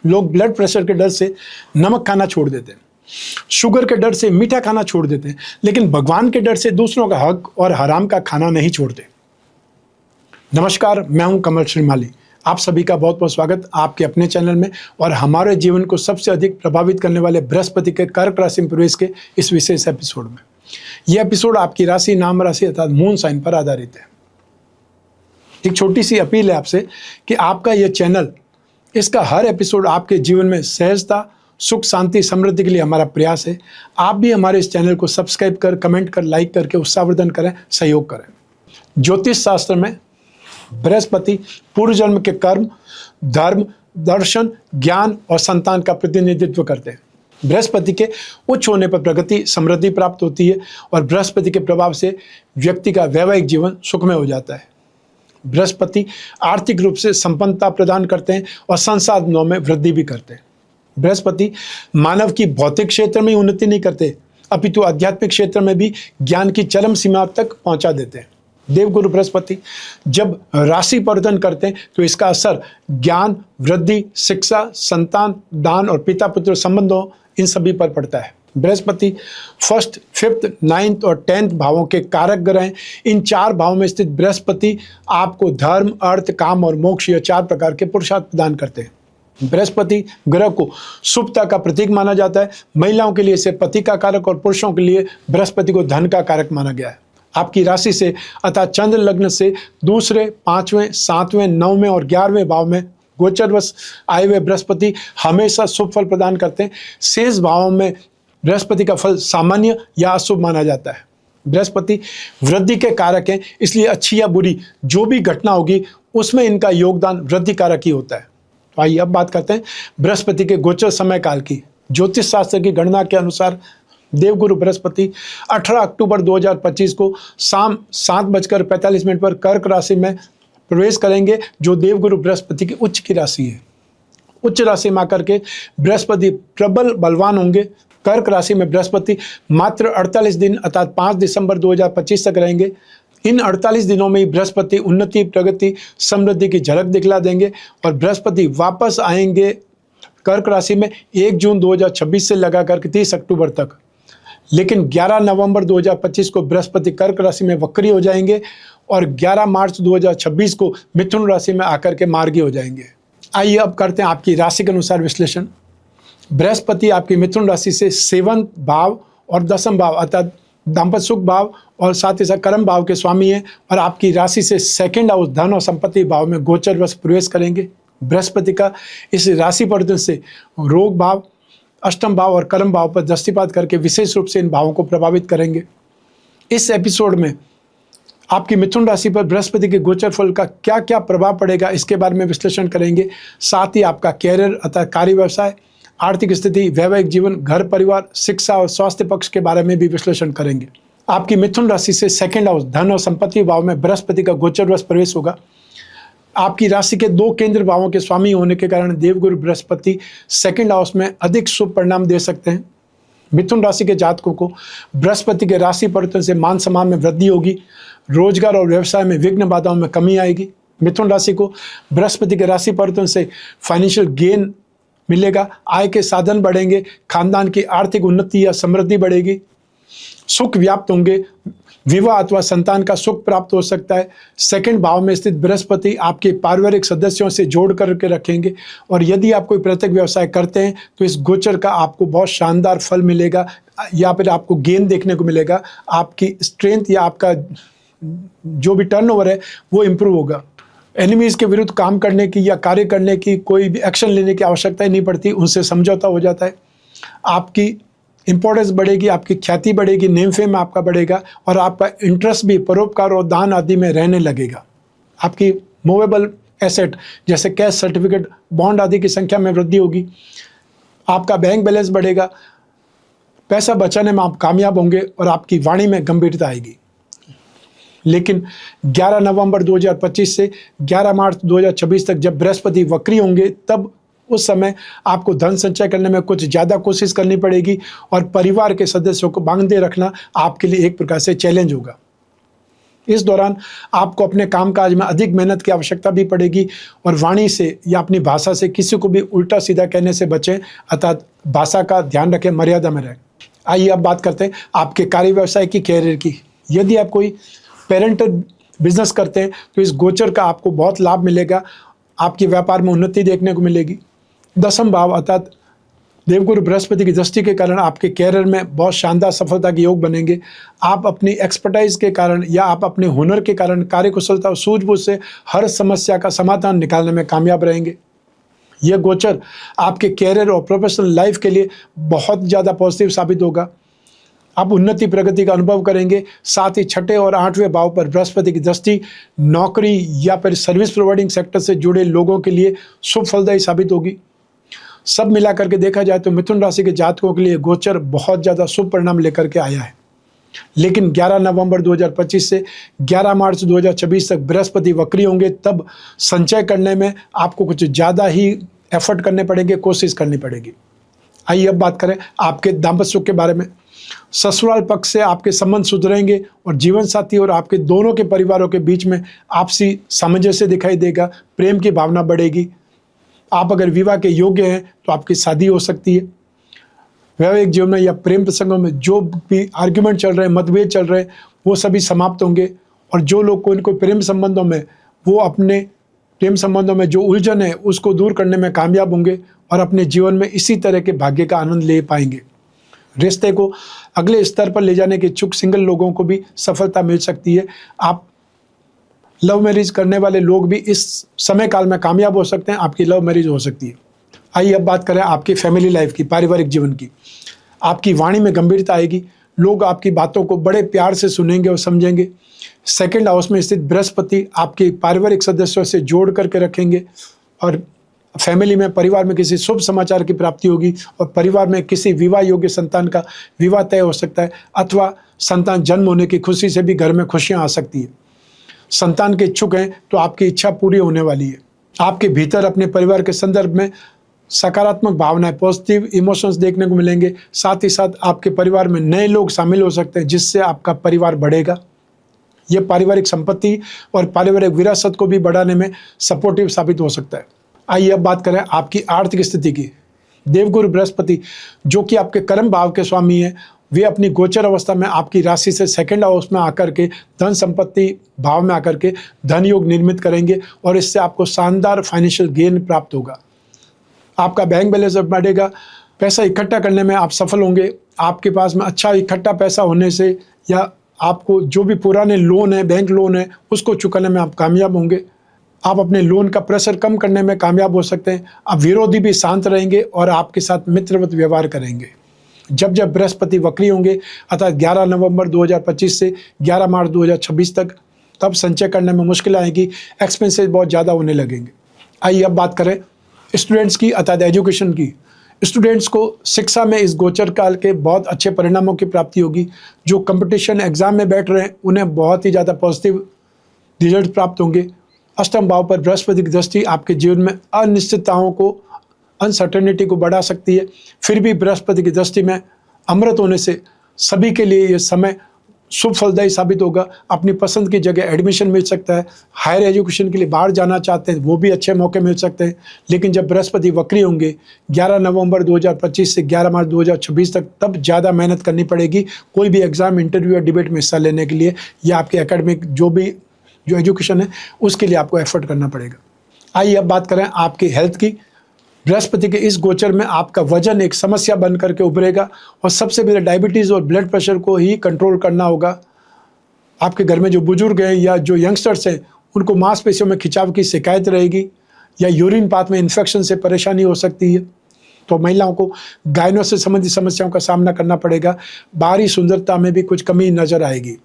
लोग blood pressure के डर से नमक खाना छोड़ देते हैं, शुगर के डर से मीठा खाना छोड़ देते हैं, लेकिन भगवान के डर से दूसरों का हक और हराम का खाना नहीं छोड़ते। नमस्कार, मैं हूं कमल श्रीमाली। आप सभी का बहुत बहुत स्वागत आपके अपने चैनल में और हमारे जीवन को सबसे अधिक प्रभावित करने वाले बृहस्पति के कर्क राशि में प्रवेश के इस विशेष एपिसोड में। यह एपिसोड आपकी राशि, नाम राशि अर्थात मून साइन पर आधारित है। एक छोटी सी अपील है आपसे कि आपका यह चैनल, इसका हर एपिसोड आपके जीवन में सहजता, सुख, शांति, समृद्धि के लिए हमारा प्रयास है। आप भी हमारे इस चैनल को सब्सक्राइब कर, कमेंट कर, लाइक करके उत्साहवर्धन करें, सहयोग करें। ज्योतिष शास्त्र में बृहस्पति पूर्व जन्म के कर्म, धर्म, दर्शन, ज्ञान और संतान का प्रतिनिधित्व करते हैं। बृहस्पति के उच्च होने पर प्रगति, समृद्धि प्राप्त होती है और बृहस्पति के प्रभाव से व्यक्ति का वैवाहिक जीवन सुखमय हो जाता है। बृहस्पति आर्थिक रूप से संपन्नता प्रदान करते हैं और संसाधनों में वृद्धि भी करते हैं। बृहस्पति मानव की भौतिक क्षेत्र में उन्नति नहीं करते, अपितु आध्यात्मिक क्षेत्र में भी ज्ञान की चरम सीमा तक पहुंचा देते हैं। देवगुरु बृहस्पति जब राशि परिवर्तन करते हैं तो इसका असर ज्ञान, वृद्धि, शिक्षा, संतान, दान और पिता पुत्र संबंधों, इन सभी पर पड़ता है। बृहस्पति फर्स्ट, फिफ्थ, नाइन्थ और 10th भावों के कारक ग्रह हैं। इन 4 भावों में स्थित बृहस्पति आपको धर्म, अर्थ, काम और मोक्ष, यह 4 प्रकार के पुरुषार्थ प्रदान करते हैं। बृहस्पति ग्रह को शुभता का प्रतीक माना जाता है। महिलाओं के लिए इसे पति का कारक और पुरुषों के लिए बृहस्पति को धन का कारक माना गया है। आपकी राशि से अर्थात चंद्र लग्न से दूसरे, 5वें, 7वें, 9वें और 11वें भाव में गोचरवश आए हुए बृहस्पति हमेशा शुभ फल प्रदान करते हैं। शेष भावों में बृहस्पति का फल सामान्य या अशुभ माना जाता है। बृहस्पति वृद्धि के कारक हैं, इसलिए अच्छी या बुरी जो भी घटना होगी उसमें इनका योगदान वृद्धि कारक ही होता है। तो आइए अब बात करते हैं बृहस्पति के गोचर समय काल की। ज्योतिष शास्त्र की गणना के अनुसार देवगुरु बृहस्पति 18 अक्टूबर 2025 को शाम 7:45 पर कर्क राशि में प्रवेश करेंगे, जो देवगुरु बृहस्पति की उच्च की राशि है। उच्च राशि में आकर के बृहस्पति प्रबल बलवान होंगे। कर्क राशि में बृहस्पति मात्र 48 दिन अर्थात 5 दिसंबर 2025 तक रहेंगे। इन 48 दिनों में ही बृहस्पति उन्नति, प्रगति, समृद्धि की झलक दिखला देंगे और बृहस्पति वापस आएंगे कर्क राशि में 1 जून 2026 से लगा करके 30 अक्टूबर तक। लेकिन 11 नवंबर 2025 को बृहस्पति कर्क राशि में वक्री हो जाएंगे और 11 मार्च 2026 को मिथुन राशि में आकर के मार्गी हो जाएंगे। आइए अब करते हैं आपकी राशि के अनुसार विश्लेषण। बृहस्पति आपकी मिथुन राशि से 7th भाव और 10th भाव अर्थात दाम्पत्य सुख भाव और साथ ही साथ कर्म भाव के स्वामी हैं और आपकी राशि से 2nd हाउस धन और संपत्ति भाव में गोचरवश प्रवेश करेंगे। बृहस्पति का इस राशि परिवर्तन से रोग भाव, अष्टम भाव और कर्म भाव पर दृष्टिपात करके विशेष रूप से इन भावों को प्रभावित करेंगे। इस एपिसोड में आपकी मिथुन राशि पर बृहस्पति के गोचर फल का क्या क्या प्रभाव पड़ेगा, इसके बारे में विश्लेषण करेंगे। साथ ही आपका कैरियर अर्थात कार्य, व्यवसाय, आर्थिक स्थिति, वैवाहिक जीवन, घर परिवार, शिक्षा और स्वास्थ्य पक्ष के बारे में भी विश्लेषण करेंगे। आपकी मिथुन राशि से 2nd हाउस धन और संपत्ति भाव में बृहस्पति का गोचरवश प्रवेश होगा। आपकी राशि के 2 केंद्र भावों के स्वामी होने के कारण देवगुरु बृहस्पति 2nd हाउस में अधिक शुभ परिणाम दे सकते हैं। मिथुन राशि के जातकों को बृहस्पति के राशि परिवर्तन से मान सम्मान में वृद्धि होगी। रोजगार और व्यवसाय में विघ्न बाधाओं में कमी आएगी। मिथुन राशि को बृहस्पति के राशि परिवर्तन से फाइनेंशियल गेन मिलेगा, आय के साधन बढ़ेंगे, खानदान की आर्थिक उन्नति या समृद्धि बढ़ेगी, सुख व्याप्त होंगे, विवाह अथवा संतान का सुख प्राप्त हो सकता है। 2nd भाव में स्थित बृहस्पति आपके पारिवारिक सदस्यों से जोड़ करके रखेंगे और यदि आप कोई प्रत्यक्ष व्यवसाय करते हैं तो इस गोचर का आपको बहुत शानदार फल मिलेगा या फिर आपको गेन देखने को मिलेगा। आपकी स्ट्रेंथ या आपका जो भी टर्नओवर है वो इम्प्रूव होगा। एनिमीज के विरुद्ध काम करने की या कार्य करने की, कोई भी एक्शन लेने की आवश्यकता ही नहीं पड़ती, उनसे समझौता हो जाता है। आपकी इंपॉर्टेंस बढ़ेगी, आपकी ख्याति बढ़ेगी, नेम फेम आपका बढ़ेगा और आपका इंटरेस्ट भी परोपकार और दान आदि में रहने लगेगा। आपकी मूवेबल एसेट जैसे कैश, सर्टिफिकेट, बॉन्ड आदि की संख्या में वृद्धि होगी। आपका बैंक बैलेंस बढ़ेगा, पैसा बचाने में आप कामयाब होंगे और आपकी वाणी में गंभीरता आएगी। लेकिन 11 नवंबर 2025 से 11 मार्च 2026 तक जब बृहस्पति वक्री होंगे, तब उस समय आपको धन संचय करने में कुछ ज़्यादा कोशिश करनी पड़ेगी और परिवार के सदस्यों को बांधे रखना आपके लिए एक प्रकार से चैलेंज होगा। इस दौरान आपको अपने कामकाज में अधिक मेहनत की आवश्यकता भी पड़ेगी और वाणी से या अपनी भाषा से किसी को भी उल्टा सीधा कहने से बचें, अर्थात भाषा का ध्यान रखें, मर्यादा में रहें। आइए अब बात करते हैं आपके कार्य व्यवसाय की, कैरियर की। यदि आप कोई पेरेंटल बिजनेस करते हैं तो इस गोचर का आपको बहुत लाभ मिलेगा, आपके व्यापार में उन्नति देखने को मिलेगी। 10वां भाव अर्थात देवगुरु बृहस्पति की दृष्टि के कारण आपके कैरियर में बहुत शानदार सफलता के योग बनेंगे। आप अपनी एक्सपर्टाइज के कारण या आप अपने हुनर के कारण कार्यकुशलता और सूझबूझ से हर समस्या का समाधान निकालने में कामयाब रहेंगे। यह गोचर आपके कैरियर और प्रोफेशनल लाइफ के लिए बहुत ज़्यादा पॉजिटिव साबित होगा। आप उन्नति प्रगति का अनुभव करेंगे। साथ ही 6ठे और 8वें भाव पर बृहस्पति की दृष्टि नौकरी या फिर सर्विस प्रोवाइडिंग सेक्टर से जुड़े लोगों के लिए शुभ फलदायी साबित होगी। सब मिला करके देखा जाए तो मिथुन राशि के जातकों के लिए गोचर बहुत ज़्यादा शुभ परिणाम लेकर के आया है। लेकिन 11 नवंबर 2025 से 11 मार्च 2026 तक बृहस्पति वक्री होंगे, तब संचय करने में आपको कुछ ज़्यादा ही एफर्ट करने पड़ेंगे, कोशिश करनी पड़ेगी। आइए अब बात करें आपके दाम्पत्य सुख के बारे में। ससुराल पक्ष से आपके संबंध सुधरेंगे और जीवन साथी और आपके दोनों के परिवारों के बीच में आपसी सामंजस्य दिखाई देगा, प्रेम की भावना बढ़ेगी। आप अगर विवाह के योग्य हैं तो आपकी शादी हो सकती है। वैवाहिक जीवन में या प्रेम प्रसंगों में जो भी आर्ग्यूमेंट चल रहे हैं, मतभेद चल रहे हैं, वो सभी समाप्त होंगे। और जो लोग कोई प्रेम संबंधों में, वो अपने प्रेम संबंधों में जो उलझन है उसको दूर करने में कामयाब होंगे और अपने जीवन में इसी तरह के भाग्य का आनंद ले पाएंगे। रिश्ते को अगले स्तर पर ले जाने के इच्छुक सिंगल लोगों को भी सफलता मिल सकती है। आप लव मैरिज करने वाले लोग भी इस समय काल में कामयाब हो सकते हैं, आपकी लव मैरिज हो सकती है। आइए अब बात करें आपकी फैमिली लाइफ की, पारिवारिक जीवन की। आपकी वाणी में गंभीरता आएगी, लोग आपकी बातों को बड़े प्यार से सुनेंगे और समझेंगे। 2nd हाउस में स्थित बृहस्पति आपके पारिवारिक सदस्यों से जोड़ करके रखेंगे और फैमिली में, परिवार में किसी शुभ समाचार की प्राप्ति होगी और परिवार में किसी विवाह योग्य संतान का विवाह तय हो सकता है, अथवा संतान जन्म होने की खुशी से भी घर में खुशियां आ सकती है। संतान के इच्छुक हैं तो आपकी इच्छा पूरी होने वाली है। आपके भीतर अपने परिवार के संदर्भ में सकारात्मक भावनाएं, पॉजिटिव इमोशंस देखने को मिलेंगे। साथ ही साथ आपके परिवार में नए लोग शामिल हो सकते हैं, जिससे आपका परिवार बढ़ेगा। यह पारिवारिक संपत्ति और पारिवारिक विरासत को भी बढ़ाने में सपोर्टिव साबित हो सकता है। आइए अब बात करें आपकी आर्थिक स्थिति की। देवगुरु बृहस्पति जो कि आपके कर्म भाव के स्वामी हैं, वे अपनी गोचर अवस्था में आपकी राशि से 2nd हाउस में आकर के धन संपत्ति भाव में आकर के धन योग निर्मित करेंगे और इससे आपको शानदार फाइनेंशियल गेन प्राप्त होगा। आपका बैंक बैलेंस बढ़ेगा, पैसा इकट्ठा करने में आप सफल होंगे। आपके पास में अच्छा इकट्ठा पैसा होने से या आपको जो भी पुराने लोन है, बैंक लोन है, उसको चुकाने में आप कामयाब होंगे। आप अपने लोन का प्रेशर कम करने में कामयाब हो सकते हैं। अब विरोधी भी शांत रहेंगे और आपके साथ मित्रवत व्यवहार करेंगे। जब बृहस्पति वक्री होंगे, अर्थात 11 नवंबर 2025 से 11 मार्च 2026 तक, तब संचय करने में मुश्किल आएगी, एक्सपेंसेस बहुत ज़्यादा होने लगेंगे। आइए अब बात करें स्टूडेंट्स की, अर्थात एजुकेशन की। स्टूडेंट्स को शिक्षा में इस गोचर काल के बहुत अच्छे परिणामों की प्राप्ति होगी। जो कंपटीशन एग्जाम में बैठ रहे हैं उन्हें बहुत ही ज़्यादा पॉजिटिव रिजल्ट प्राप्त होंगे। 8वें भाव पर बृहस्पति की दृष्टि आपके जीवन में अनिश्चितताओं को, अनसर्टेनिटी को बढ़ा सकती है। फिर भी बृहस्पति की दृष्टि में अमृत होने से सभी के लिए यह समय शुभ फलदायी साबित होगा। अपनी पसंद की जगह एडमिशन मिल सकता है। हायर एजुकेशन के लिए बाहर जाना चाहते हैं वो भी अच्छे मौके मिल सकते हैं। लेकिन जब बृहस्पति वक्री होंगे 11 नवंबर 2025 से 11 मार्च 2026 तक, तब ज़्यादा मेहनत करनी पड़ेगी कोई भी एग्जाम, इंटरव्यू या डिबेट में हिस्सा लेने के लिए, या आपके एकेडमिक जो एजुकेशन है उसके लिए आपको एफर्ट करना पड़ेगा। आइए अब बात करें आपकी हेल्थ की। बृहस्पति के इस गोचर में आपका वजन एक समस्या बन करके उभरेगा और सबसे पहले डायबिटीज़ और ब्लड प्रेशर को ही कंट्रोल करना होगा। आपके घर में जो बुजुर्ग हैं या जो यंगस्टर्स हैं उनको मांसपेशियों में खिंचाव की शिकायत रहेगी या यूरिन पाथ में इन्फेक्शन से परेशानी हो सकती है। तो महिलाओं को गायनों से संबंधित समस्याओं का सामना करना पड़ेगा। बाहरी सुंदरता में भी कुछ कमी नजर आएगी।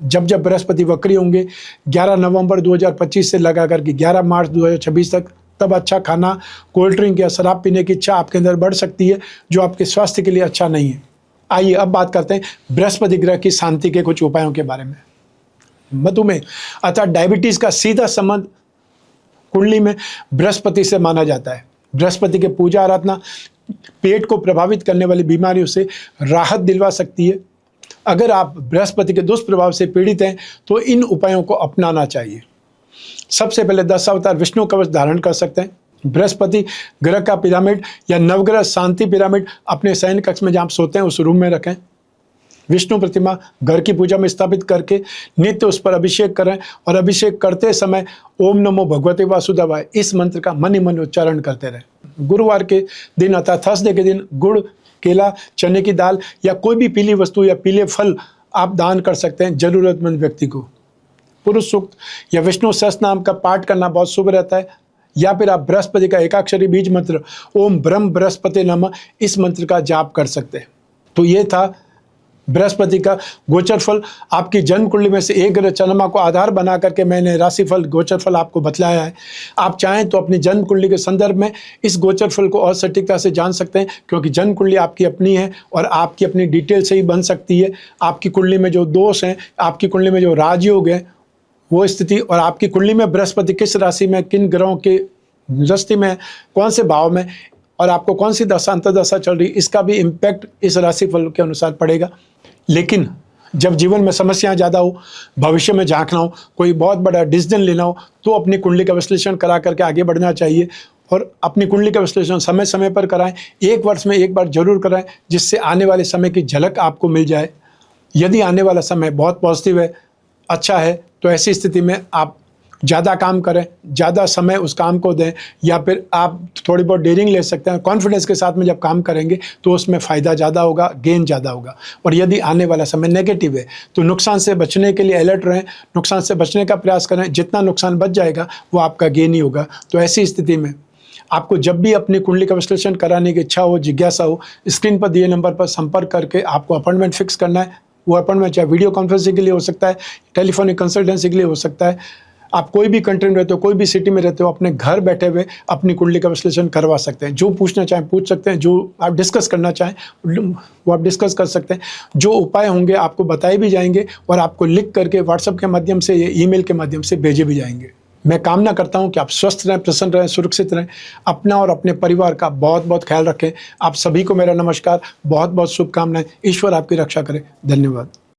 जब बृहस्पति वक्री होंगे 11 नवंबर 2025 से लगा करके 11 मार्च 2026 तक, तब अच्छा खाना, कोल्ड ड्रिंक या शराब पीने की इच्छा आपके अंदर बढ़ सकती है, जो आपके स्वास्थ्य के लिए अच्छा नहीं है। आइए अब बात करते हैं बृहस्पति ग्रह की शांति के कुछ उपायों के बारे में। मधुमेह अर्थात डायबिटीज का सीधा संबंध कुंडली में बृहस्पति से माना जाता है। बृहस्पति के पूजा आराधना पेट को प्रभावित करने वाली बीमारियों से राहत दिलवा सकती है। अगर आप बृहस्पति के दुष्प्रभाव से पीड़ित हैं तो इन उपायों को अपनाना चाहिए। सबसे पहले 10 अवतार विष्णु कवच धारण कर सकते हैं। बृहस्पति ग्रह का पिरामिड या नवग्रह शांति पिरामिड अपने शयन कक्ष में जहाँ आप सोते हैं उस रूम में रखें। विष्णु प्रतिमा घर की पूजा में स्थापित करके नित्य उस पर अभिषेक करें और अभिषेक करते समय ओम नमो भगवते वासुदेवाय इस मंत्र का मन ही मन उच्चारण करते रहें। गुरुवार के दिन अर्थात थर्सडे के दिन गुड़, केला, चने की दाल या कोई भी पीली वस्तु या पीले फल आप दान कर सकते हैं जरूरतमंद व्यक्ति को। पुरुष सूक्त या विष्णु सहस्त्र नाम का पाठ करना बहुत शुभ रहता है, या फिर आप बृहस्पति का एकाक्षरी बीज मंत्र ओम ब्रह्म बृहस्पति नमः इस मंत्र का जाप कर सकते हैं। तो ये था बृहस्पति का गोचर फल। आपकी जन्म कुंडली में से एक ग्रह चंद्रमा को आधार बना करके मैंने राशिफल गोचर फल आपको बतलाया है। आप चाहें तो अपनी जन्म कुंडली के संदर्भ में इस गोचर फल को और सटीकता से जान सकते हैं, क्योंकि जन्म कुंडली आपकी अपनी है और आपकी अपनी डिटेल से ही बन सकती है। आपकी कुंडली में जो दोष हैं, आपकी कुंडली में जो राजयोग है वो स्थिति, और आपकी कुंडली में बृहस्पति किस राशि में, किन ग्रहों के दृष्टि में, कौन से भाव में, और आपको कौन सी दशा अंतर्दशा चल रही, इसका भी इम्पैक्ट इस राशिफल के अनुसार पड़ेगा। लेकिन जब जीवन में समस्याएं ज़्यादा हो, भविष्य में झांकना हो, कोई बहुत बड़ा डिसीजन लेना हो, तो अपनी कुंडली का विश्लेषण करा करके आगे बढ़ना चाहिए। और अपनी कुंडली का विश्लेषण समय समय पर कराएं, 1 वर्ष में 1 बार जरूर कराएं, जिससे आने वाले समय की झलक आपको मिल जाए। यदि आने वाला समय बहुत पॉजिटिव है, अच्छा है, तो ऐसी स्थिति में आप ज़्यादा काम करें, ज़्यादा समय उस काम को दें, या फिर आप थोड़ी बहुत डेयरिंग ले सकते हैं। कॉन्फिडेंस के साथ में जब काम करेंगे तो उसमें फ़ायदा ज़्यादा होगा, गेन ज़्यादा होगा। और यदि आने वाला समय नेगेटिव है तो नुकसान से बचने के लिए अलर्ट रहें, नुकसान से बचने का प्रयास करें। जितना नुकसान बच जाएगा वो आपका गेन ही होगा। तो ऐसी स्थिति में आपको जब भी अपनी कुंडली का विश्लेषण कराने की इच्छा हो, जिज्ञासा हो, स्क्रीन पर दिए नंबर पर संपर्क करके आपको अपॉइंटमेंट फिक्स करना है। वो अपॉइंटमेंट चाहे वीडियो कॉन्फ्रेंसिंग के लिए हो सकता है, टेलीफोनिक कंसल्टेंसी के लिए हो सकता है। आप कोई भी कंट्री में रहते हो, कोई भी सिटी में रहते हो, अपने घर बैठे हुए अपनी कुंडली का विश्लेषण करवा सकते हैं। जो पूछना चाहें पूछ सकते हैं, जो आप डिस्कस करना चाहें वो आप डिस्कस कर सकते हैं। जो उपाय होंगे आपको बताए भी जाएंगे और आपको लिख करके व्हाट्सएप के माध्यम से या ईमेल के माध्यम से भेजे भी जाएंगे। मैं कामना करता हूं कि आप स्वस्थ रहें, प्रसन्न रहें, सुरक्षित रहें। अपना और अपने परिवार का बहुत बहुत ख्याल रखें। आप सभी को मेरा नमस्कार, बहुत बहुत शुभकामनाएं। ईश्वर आपकी रक्षा करे। धन्यवाद।